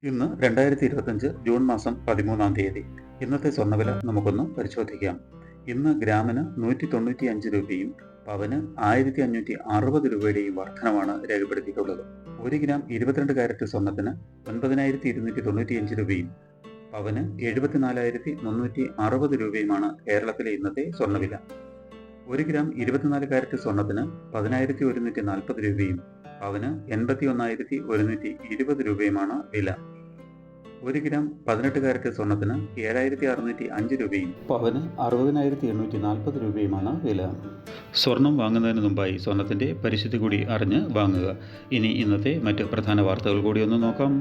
ഇന്ന് 2025 ജൂൺ മാസം 13-ാം തീയതി. ഇന്നത്തെ സ്വർണ്ണവില നമുക്കൊന്ന് പരിശോധിക്കാം. ഇന്ന് ഗ്രാമിന് 195 രൂപയും പവന് 1560 രൂപയുടെയും വർധനമാണ് രേഖപ്പെടുത്തിയിട്ടുള്ളത്. 1 ഗ്രാം 22 കാരറ്റ് സ്വർണ്ണത്തിന് 9295 രൂപയും പവന് 74,360 രൂപയുമാണ് കേരളത്തിലെ ഇന്നത്തെ സ്വർണ്ണവില. 1 ഗ്രാം 24 കാരറ്റ് സ്വർണ്ണത്തിന് 10,140 രൂപയും പവന് 81,120 രൂപയുമാണ് വില. 1 ഗ്രാം 18 കാരറ്റ് സ്വർണ്ണത്തിന് 7,605 രൂപയും പവന് 60,840 രൂപയുമാണ് വില. സ്വർണം വാങ്ങുന്നതിന് മുമ്പായി സ്വർണത്തിൻ്റെ പരിസ്ഥിതി കൂടി അറിഞ്ഞ് വാങ്ങുക. ഇനി ഇന്നത്തെ മറ്റ് പ്രധാന വാർത്തകൾ കൂടി ഒന്ന് നോക്കാം.